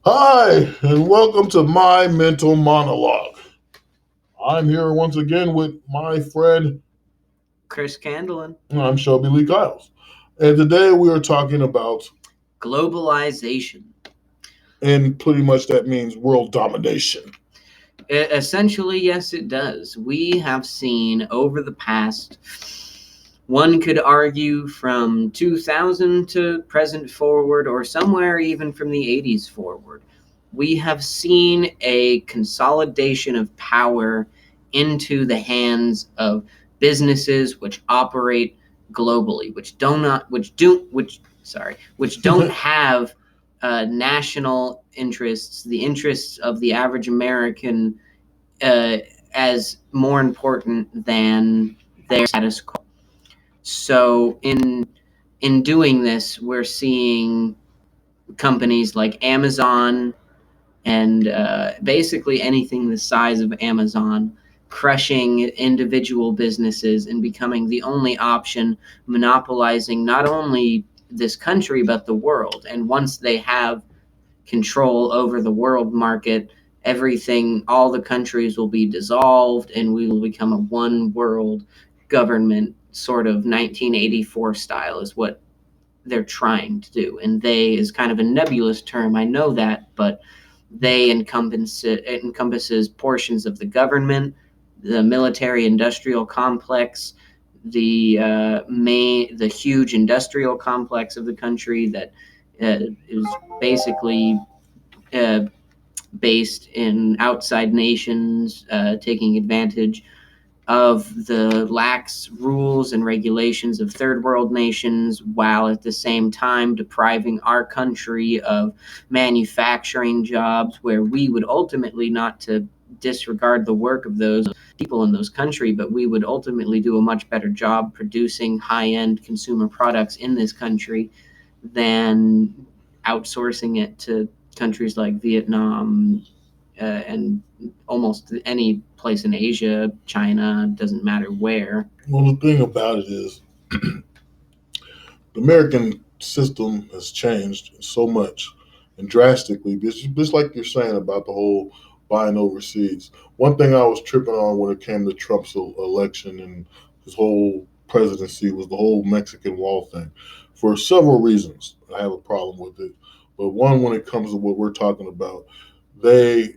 Hi, and welcome to my mental monologue. I'm here once again with my friend, Chris Candlin. I'm Shelby Lee Giles. And today we are talking about, Globalization. and pretty much that means world domination. Essentially, yes, it does. We have seen over the past, one could argue from 2000 to present forward, or somewhere even from the 80s forward, we have seen a consolidation of power into the hands of businesses which operate globally, which don't have national interests, the interests of the average American, uh, as more important than their status quo. So in doing this, we're seeing companies like Amazon and basically anything the size of Amazon crushing individual businesses and becoming the only option, monopolizing not only this country but the world. And once they have control over the world market, everything, all the countries will be dissolved and we will become a one world government, sort of 1984 style, is what they're trying to do. And they is kind of a nebulous term, I know that, but they encompasses portions of the government, the military industrial complex, the huge industrial complex of the country that is basically uh, based in outside nations, taking advantage of the lax rules and regulations of third world nations, while at the same time depriving our country of manufacturing jobs where we would ultimately, not to disregard the work of those people in those countries, but we would ultimately do a much better job producing high-end consumer products in this country than outsourcing it to countries like Vietnam, and almost any place in Asia, China, doesn't matter where. Well, the thing about it is, the American system has changed so much and drastically, just like you're saying about the whole buying overseas. One thing I was tripping on when it came to Trump's election and his whole presidency was the whole Mexican wall thing. For several reasons, I have a problem with it. But one, when it comes to what we're talking about, they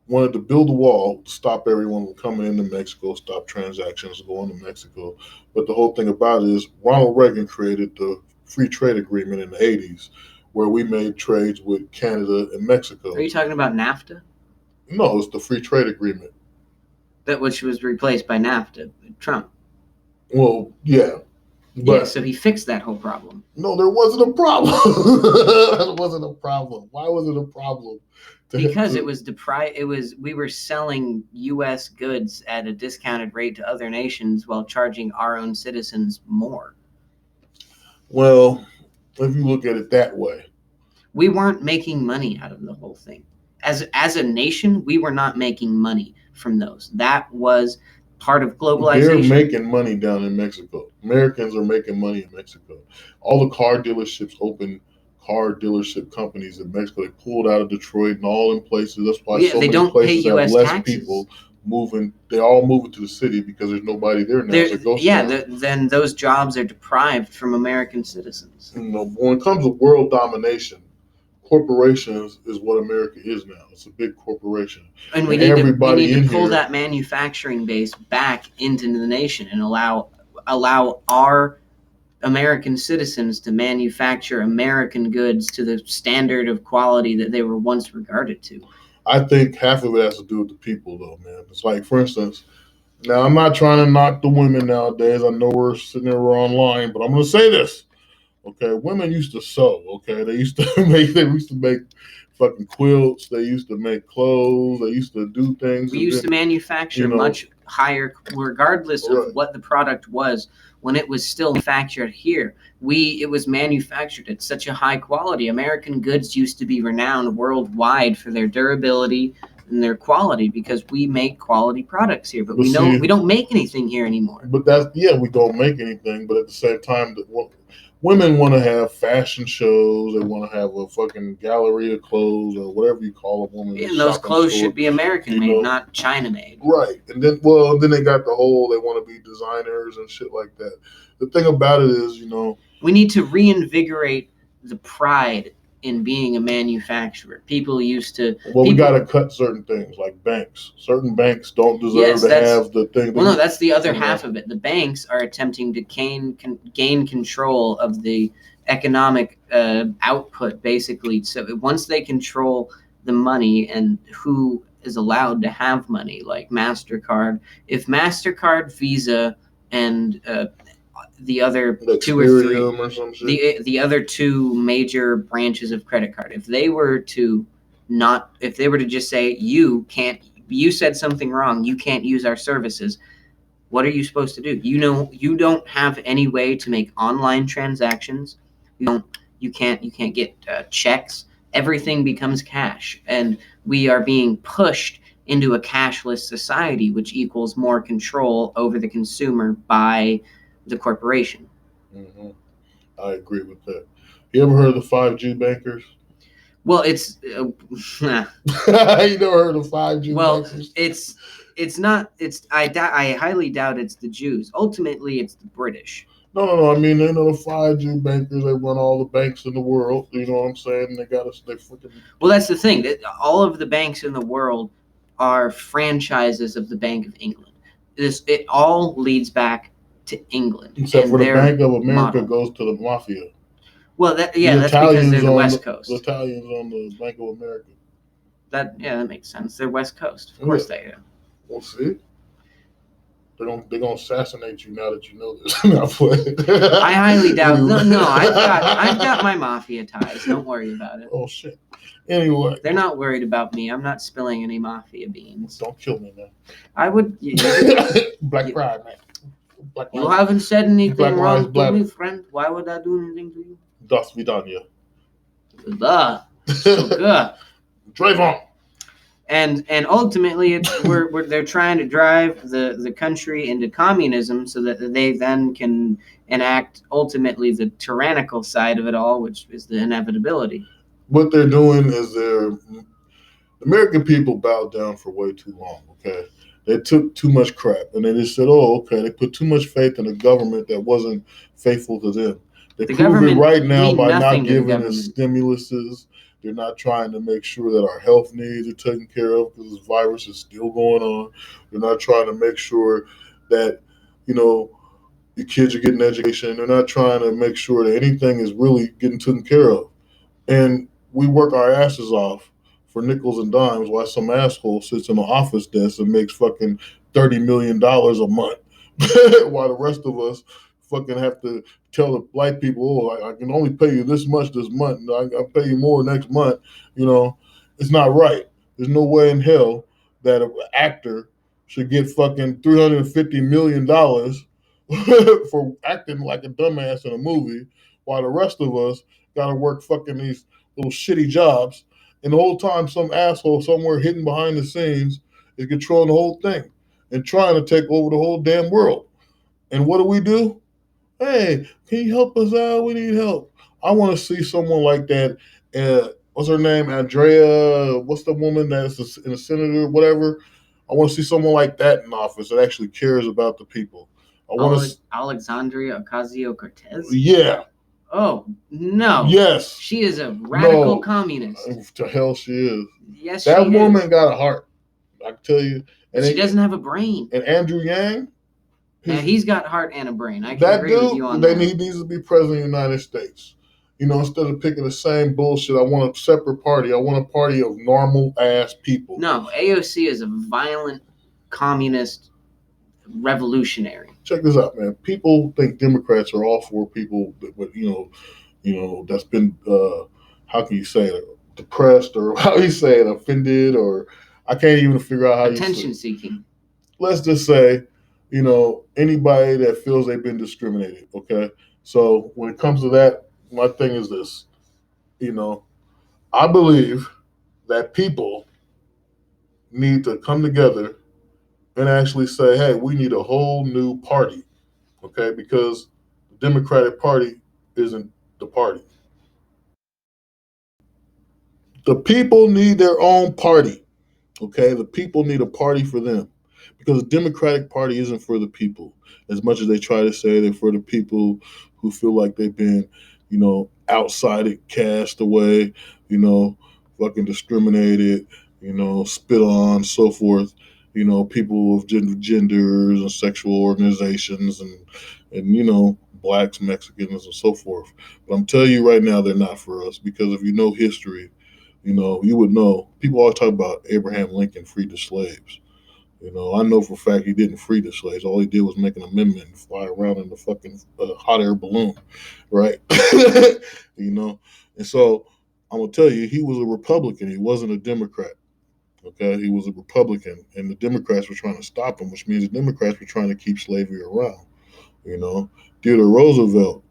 wanted to build a wall to stop everyone from coming into Mexico, stop transactions going to Mexico. But the whole thing about it is Ronald Reagan created the free trade agreement in the 80s where we made trades with Canada and Mexico. Are you talking about NAFTA? No, it's the free trade agreement. That which was replaced by NAFTA, Trump. Well, yeah. Yeah, so he fixed that whole problem. No, there wasn't a problem. There wasn't a problem. Why was it a problem? Because it was we were selling U.S. goods at a discounted rate to other nations while charging our own citizens more. Well, if you look at it that way, we weren't making money out of the whole thing. As a nation, we were not making money from those. That was part of globalization. They're making money down in Mexico. Americans are making money in Mexico. All the car dealerships open car dealership companies in Mexico. They pulled out of Detroit and all in places. That's why so many places have less people moving. They're all moving to the city because there's nobody there now. Then those jobs are deprived from American citizens. When it comes to world domination, corporations is what America is now. It's a big corporation, and we need to pull that manufacturing base back into the nation and allow our American citizens to manufacture American goods to the standard of quality that they were once regarded to. I think half of it has to do with the people, though, man. It's like, for instance, now I'm not trying to knock the women nowadays. I know we're sitting there, we're online, but I'm going to say this. Okay, women used to sew. Okay, they used to make fucking quilts. They used to make clothes. They used to do things. We used to manufacture much higher, regardless of what the product was. When it was still manufactured here, it was manufactured at such a high quality. American goods used to be renowned worldwide for their durability and their quality because we make quality products here. But we don't make anything here anymore. But we don't make anything. But at the same time, women want to have fashion shows. They want to have a fucking gallery of clothes or whatever you call a woman. And those shopping clothes store, should be American made, not China made. Right. And then they got the whole they want to be designers and shit like that. The thing about it is, we need to reinvigorate the pride in being a manufacturer. People used to. We got to cut certain things like banks. Certain banks don't deserve to have the thing. Well, no, that's the other half of it. The banks are attempting to gain control of the economic output, basically. So once they control the money and who is allowed to have money, like MasterCard, if MasterCard, Visa, and the other two or three, or some shit. the other two major branches of credit card, if they were to just say you said something wrong, you can't use our services, what are you supposed to do? You don't have any way to make online transactions. You can't get checks. Everything becomes cash, and we are being pushed into a cashless society, which equals more control over the consumer by the corporation. Mm-hmm. I agree with that. You ever heard of the 5G bankers? Well, it's you never heard of 5G bankers? It's not. I highly doubt it's the Jews. Ultimately, it's the British. No. I mean, they know the 5G bankers. They run all the banks in the world. You know what I'm saying? They freaking. Well, that's the thing. All of the banks in the world are franchises of the Bank of England. It all leads back to England. Except for the Bank of America goes to the mafia. Well, that's because they're the West Coast. The Italians on the Bank of America. That makes sense. They're West Coast. Of course they are. Well, see, they're gonna assassinate you now that you know this. I highly doubt. No, I've got my mafia ties. Don't worry about it. Oh shit. Anyway, they're not worried about me. I'm not spilling any mafia beans. Don't kill me, man. I would. Black pride, man. You haven't said anything wrong to me, friend. Why would I do anything to you? Das vidania. So good. Trayvon. And ultimately, they're trying to drive the country into communism so that they then can enact ultimately the tyrannical side of it all, which is the inevitability. What they're doing is the American people bowed down for way too long. Okay, they took too much crap, and they just said, "Oh, okay." They put too much faith in a government that wasn't faithful to them. They prove it right now by not giving us stimuluses. They're not trying to make sure that our health needs are taken care of because this virus is still going on. They're not trying to make sure that, your kids are getting education. They're not trying to make sure that anything is really getting taken care of. And we work our asses off for nickels and dimes while some asshole sits in an office desk and makes fucking $30 million a month while the rest of us fucking have to tell the black people, I can only pay you this much this month. I'll pay you more next month. It's not right. There's no way in hell that an actor should get fucking $350 million for acting like a dumbass in a movie while the rest of us got to work fucking these little shitty jobs. And the whole time some asshole somewhere hidden behind the scenes is controlling the whole thing and trying to take over the whole damn world. And what do? Hey, can you help us out? We need help. I want to see someone like that. What's her name? Andrea. What's the woman that's in a senator? Whatever. I want to see someone like that in office that actually cares about the people. Alexandria Ocasio-Cortez? Yeah. Oh, no. Yes. She is a radical communist. To hell she is. Yes, that woman got a heart. I can tell you. And she doesn't have a brain. And Andrew Yang. He's got heart and a brain. I can agree with you on that. He needs to be president of the United States. Instead of picking the same bullshit, I want a separate party. I want a party of normal ass people. No, AOC is a violent communist revolutionary. Check this out, man. People think Democrats are all for people, but that's been how can you say it, depressed, or how you say it, offended, or I can't even figure out how attention seeking. Let's just say, anybody that feels they've been discriminated. Okay, so when it comes to that, my thing is this. I believe that people need to come together and actually say, hey, we need a whole new party, okay? Because the Democratic Party isn't the party. The people need their own party. Okay, the people need a party for them because the Democratic Party isn't for the people. As much as they try to say they're for the people who feel like they've been, outside it, cast away, fucking discriminated, spit on, so forth. People of genders and sexual organizations and blacks, Mexicans, and so forth. But I'm telling you right now, they're not for us because if you know history, you would know. People always talk about Abraham Lincoln freed the slaves. I know for a fact he didn't free the slaves. All he did was make an amendment and fly around in the fucking hot air balloon, right? you know, and so I'm gonna tell you, he was a Republican. He wasn't a Democrat. Okay, he was a Republican, and the Democrats were trying to stop him, which means the Democrats were trying to keep slavery around. You know, Theodore Roosevelt.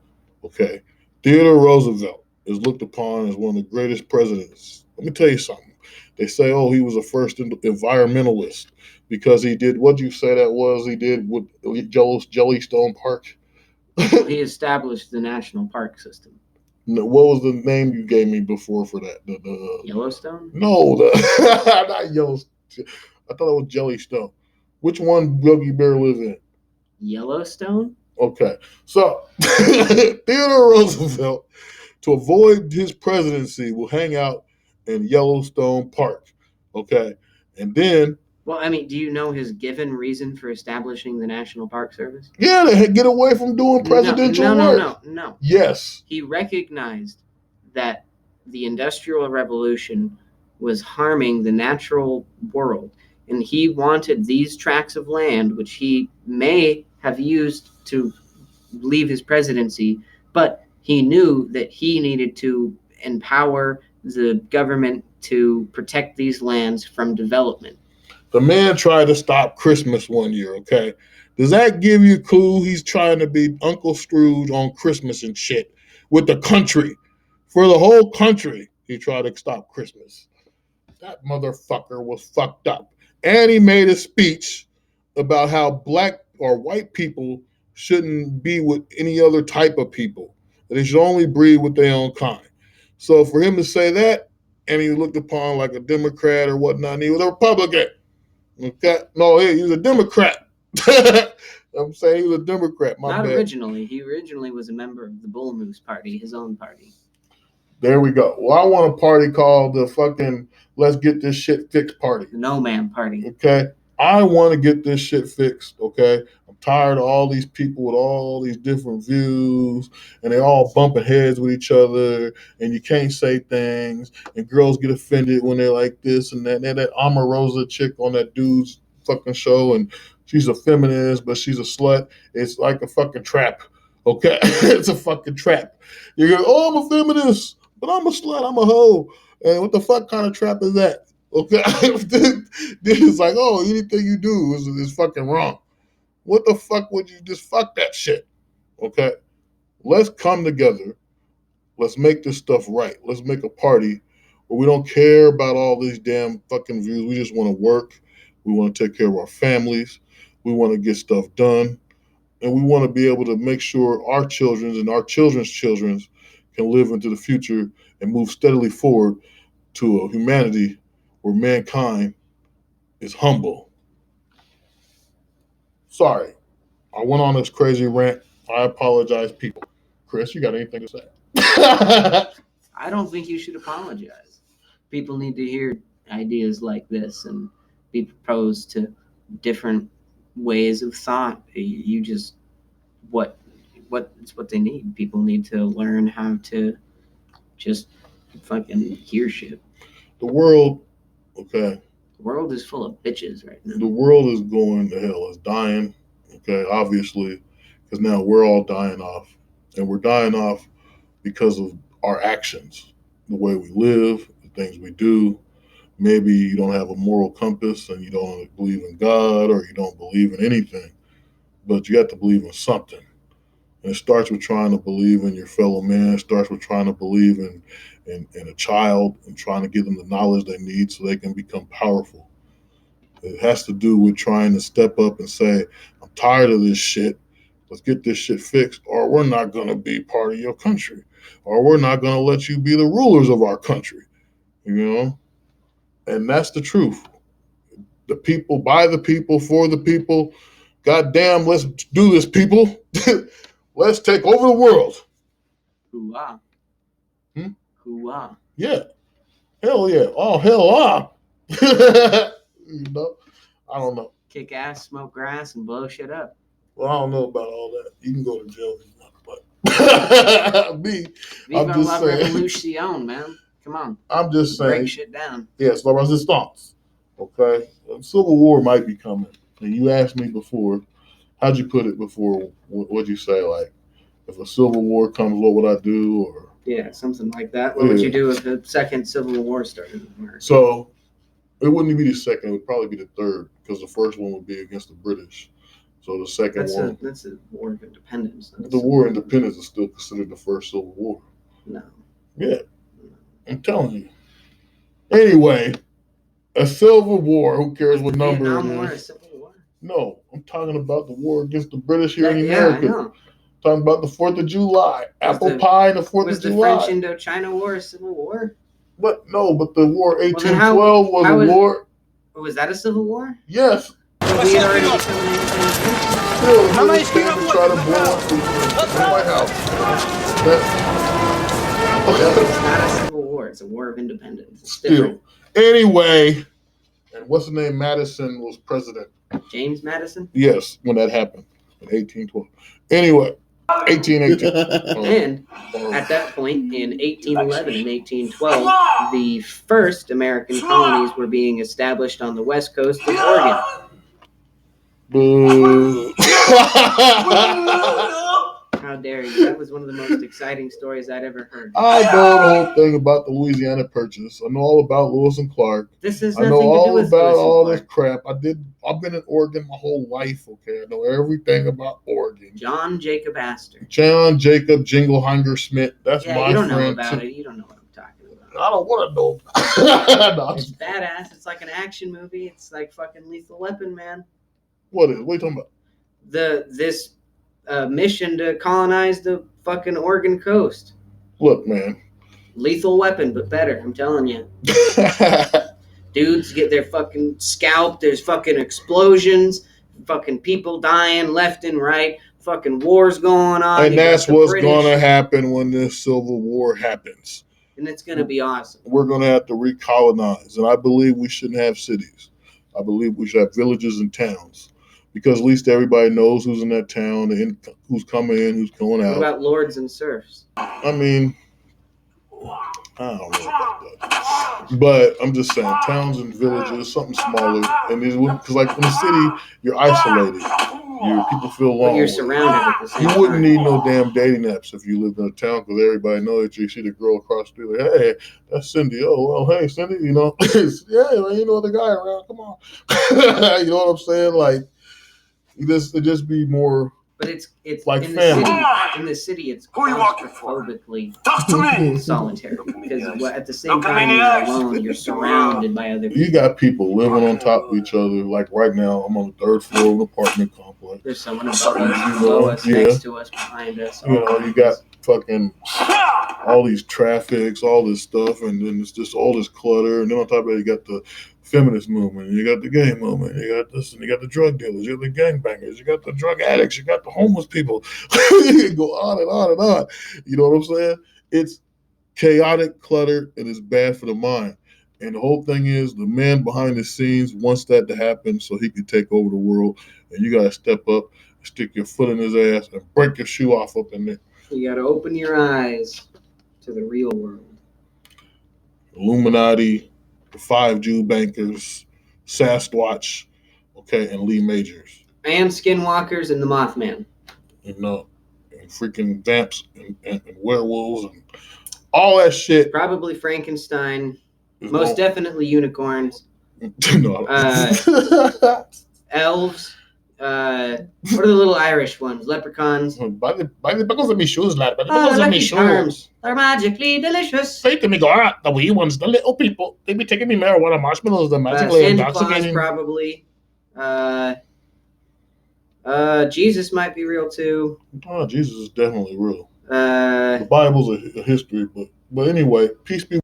Okay, Theodore Roosevelt is looked upon as one of the greatest presidents. Let me tell you something. They say, oh, he was the first environmentalist because he did what you say that was. He did with Jellystone Park. Well, he established the national park system. No, what was the name you gave me before for that? Yellowstone? No, not Yellowstone. I thought it was Jellystone. Which one Yogi Bear live in? Yellowstone? Okay, so Theodore Roosevelt, to avoid his presidency, will hang out in Yellowstone Park. Okay, and then Well, I mean, do you know his given reason for establishing the National Park Service? yeah, to get away from doing presidential work. No. Yes, He recognized that the Industrial Revolution was harming the natural world, and he wanted these tracts of land, which he may have used to leave his presidency, but he knew that he needed to empower the government to protect these lands from development. the man tried to stop Christmas one year. Okay, does that give you a clue? He's trying to be Uncle Scrooge on Christmas and shit with the country, for the whole country. He tried to stop Christmas. That motherfucker was fucked up. And he made a speech about how black or white people shouldn't be with any other type of people, that they should only breed with their own kind. So for him to say that, and he was looked upon like a Democrat or whatnot, and he was a Republican. Okay? No, he was a Democrat. I'm saying he was a Democrat. Not bad. Originally. He originally was a member of the Bull Moose Party, his own party. There we go. Well, I want a party called the fucking Let's Get This Shit Fixed Party. The No Man Party. Okay? I want to get this shit fixed, okay? I'm tired of all these people with all these different views, and they all bumping heads with each other, and you can't say things, and girls get offended when they're like this and that. And that Omarosa chick on that dude's fucking show, and she's a feminist, but she's a slut. It's like a fucking trap, okay? It's a fucking trap. You go, oh, I'm a feminist, but I'm a slut, I'm a hoe. And what the fuck kind of trap is that? Okay, then it's like, oh, anything you do is fucking wrong. What the fuck would you just fuck that shit? Okay, let's come together. Let's make this stuff right. Let's make a party where we don't care about all these damn fucking views. We just want to work. We want to take care of our families. We want to get stuff done, and we want to be able to make sure our children and our children's children can live into the future and move steadily forward to a humanity where mankind is humble. Sorry, I went on this crazy rant. I apologize, people. Chris, you got anything to say? I don't think you should apologize. People need to hear ideas like this and be proposed to different ways of thought. You just it's what they need. People need to learn how to just fucking hear shit. The world, okay. The world is full of bitches right now. The world is going to hell. It's dying, okay, obviously, because now we're all dying off. And we're dying off because of our actions, the way we live, the things we do. Maybe you don't have a moral compass and you don't believe in God or you don't believe in anything, but you have to believe in something. And it starts with trying to believe in your fellow man. It starts with trying to believe in a child and trying to give them the knowledge they need so they can become powerful. It has to do with trying to step up and say, I'm tired of this shit. Let's get this shit fixed, or we're not going to be part of your country, or we're not going to let you be the rulers of our country. You know, and that's the truth. The people, by the people, for the people. God damn, let's do this, people. Let's take over the world. Hoo-ah. Hoo-ah. Yeah. Hell yeah. Oh, hell ah. You know? I don't know. Kick ass, smoke grass, and blow shit up. Well, I don't know about all that. You can go to jail if you want, but me, Viva I'm just la saying. revolution, man. Come on. I'm just saying. Break shit down. Yes, la resistance. Okay? Civil War might be coming. And you asked me before, how'd you put it before? What'd you say? Like, if a civil war comes, what would I do? Or yeah, something like that. What would you do if the second Civil War started in America? So it wouldn't be the second; it would probably be the third, because the first one would be against the British. So the second one, that's a war of independence. The War of Independence is still considered the first Civil War. No. Yeah, I'm telling you. Anyway, a Civil War. Who cares what number Vietnam it War, a is? Civil War? No, I'm talking about the war against the British here in Yeah, America. I know. Talking about the 4th of July, apple pie, and the 4th Was of the July. French Indochina War a civil war? But no, but the war Well, 1812 was a war. Was that a civil war? Yes. But we had already become an independent country. Still, the British came to try to blow up the White House. It's not a civil war. It's a war of independence. It's Still. different. Anyway, and what's the name? Madison was president. James Madison? Yes, when that happened in 1812. Anyway, 1818. And at that point, in 1811 and 1812, the first American colonies were being established on the west coast of Oregon. Boo. How dare you? That was one of the most exciting stories I'd ever heard. I know the whole thing about the Louisiana Purchase. I know all about Lewis and Clark. This has I nothing know to do all with about Lewis and all Clark. this crap. I've been in Oregon my whole life, okay? I know everything about Oregon. John Jacob Astor. John Jacob Jingleheimer Smith. That's my friend. You don't know about it. You don't know what I'm talking about. I don't want to know. No, it's badass. It's like an action movie. It's like fucking Lethal Weapon, man. What are you talking about? This mission to colonize the fucking Oregon coast. Look, man. Lethal Weapon, but better. I'm telling you. Dudes get their fucking scalped. There's fucking explosions. Fucking people dying left and right. Fucking wars going on. And that's what's going to happen when this Civil War happens. And it's going to be awesome. We're going to have to recolonize. And I believe we shouldn't have cities. I believe we should have villages and towns. Because at least everybody knows who's in that town, and who's coming in, who's going out. What about lords and serfs? I mean, I don't know about that. But I'm just saying, towns and villages, something smaller. And because like in the city, you're isolated. People feel lonely. But you're surrounded at the same time. You wouldn't need no damn dating apps if you lived in a town, because everybody knows that you see the girl across the street. Like, hey, that's Cindy. Oh, well, hey, Cindy. You know, yeah, man, you know the guy around. Come on. You know what I'm saying? Like, it just be more. But it's like in family. In the city, it's Who are you walking for? claustrophobically Talk to me. solitary. Because at the same time you're alone, you're surrounded by other people. You got people living on top of each other. Like right now, I'm on the 3rd floor of an apartment complex. There's someone above us, below us, next to us, behind us. You know, you got fucking all these traffics, all this stuff, and then it's just all this clutter. And then on top of it, you got the feminist movement, you got the gay movement, you got this, and you got the drug dealers, you got the gangbangers, you got the drug addicts, you got the homeless people. You can go on and on and on. You know what I'm saying? It's chaotic, clutter, and it's bad for the mind. And the whole thing is, the man behind the scenes wants that to happen so he can take over the world. And you got to step up, stick your foot in his ass, and break your shoe off up in there. You got to open your eyes to the real world. Illuminati, the 5 Jew bankers, Sasquatch, okay, and Lee Majors. And Skinwalkers and the Mothman. You know, and freaking vamps and werewolves and all that shit. Probably Frankenstein. Most definitely unicorns. No. Elves. What are the little Irish ones? Leprechauns. Buy the buckles of me shoes, lad. Buy the Oh, buckles the of me Lucky Charms. shoes. They're magically delicious. Say to me, go, the wee ones, the little people. They be taking me marijuana marshmallows, the magically Santa Claus, intoxicating. probably. Jesus might be real too. Oh, Jesus is definitely real. Uh, The Bible's a history book. But anyway, peace be